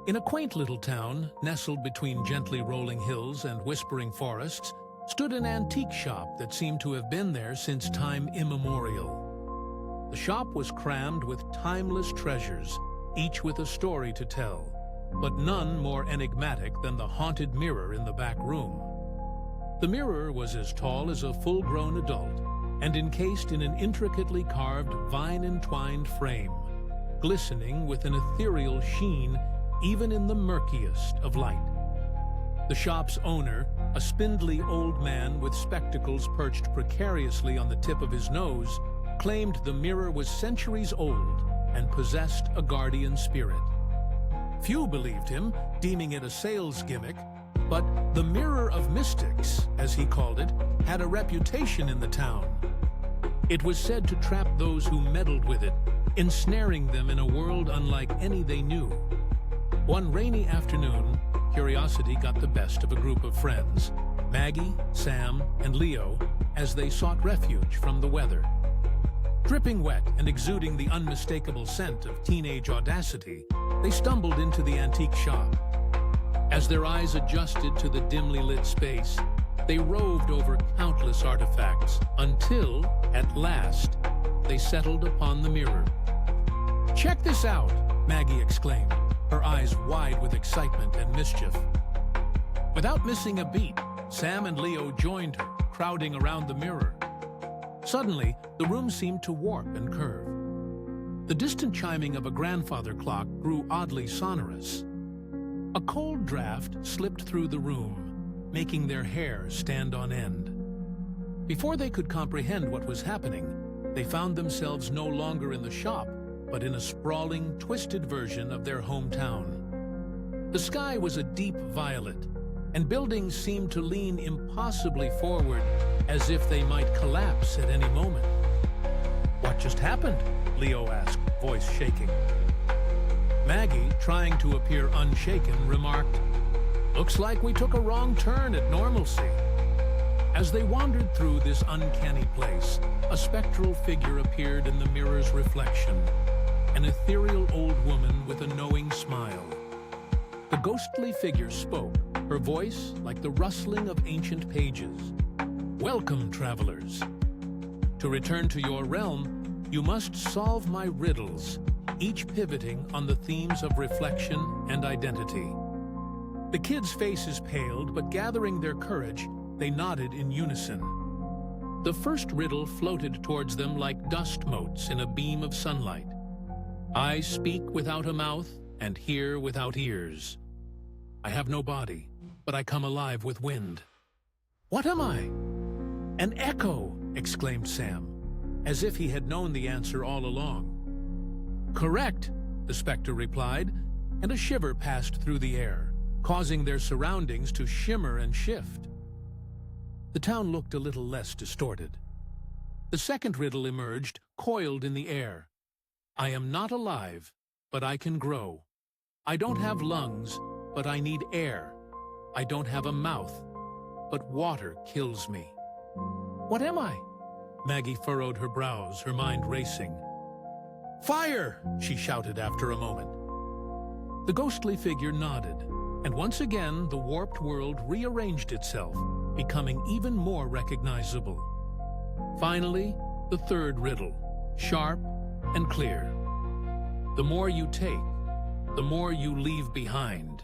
In a quaint little town, nestled between gently rolling hills and whispering forests, stood an antique shop that seemed to have been there since time immemorial. The shop was crammed with timeless treasures, each with a story to tell, but none more enigmatic than the haunted mirror in the back room. The mirror was as tall as a full-grown adult and encased in an intricately carved vine-entwined frame, glistening with an ethereal sheen even in the murkiest of light. The shop's owner, a spindly old man with spectacles perched precariously on the tip of his nose, claimed the mirror was centuries old and possessed a guardian spirit. Few believed him, deeming it a sales gimmick, but the Mirror of Mystics, as he called it, had a reputation in the town. It was said to trap those who meddled with it, ensnaring them in a world unlike any they knew. One rainy afternoon, curiosity got the best of a group of friends, Maggie, Sam, and Leo, as they sought refuge from the weather. Dripping wet and exuding the unmistakable scent of teenage audacity, they stumbled into the antique shop. As their eyes adjusted to the dimly lit space, they roved over countless artifacts until, at last, they settled upon the mirror. "Check this out!" Maggie exclaimed, her eyes wide with excitement and mischief. Without missing a beat, Sam and Leo joined her, crowding around the mirror. Suddenly, the room seemed to warp and curve. The distant chiming of a grandfather clock grew oddly sonorous. A cold draft slipped through the room, making their hair stand on end. Before they could comprehend what was happening, they found themselves no longer in the shop, but in a sprawling, twisted version of their hometown. The sky was a deep violet, and buildings seemed to lean impossibly forward, as if they might collapse at any moment. "What just happened?" Leo asked, voice shaking. Maggie, trying to appear unshaken, remarked, "Looks like we took a wrong turn at normalcy." As they wandered through this uncanny place, a spectral figure appeared in the mirror's reflection, an ethereal old woman with a knowing smile. The ghostly figure spoke, her voice like the rustling of ancient pages. "Welcome, travelers. To return to your realm, you must solve my riddles, each pivoting on the themes of reflection and identity." The kids' faces paled, but gathering their courage, they nodded in unison. The first riddle floated towards them like dust motes in a beam of sunlight. "I speak without a mouth and hear without ears. I have no body, but I come alive with wind." "What am I?" "An echo!" exclaimed Sam, as if he had known the answer all along. "Correct," the specter replied, and a shiver passed through the air, causing their surroundings to shimmer and shift. The town looked a little less distorted. The second riddle emerged, coiled in the air. "I am not alive, but I can grow. I don't have lungs, but I need air. I don't have a mouth, but water kills me." "What am I?" Maggie furrowed her brows, her mind racing. "Fire!" she shouted after a moment. The ghostly figure nodded, and once again the warped world rearranged itself, becoming even more recognizable. Finally, the third riddle, sharp and clear. "The more you take, the more you leave behind."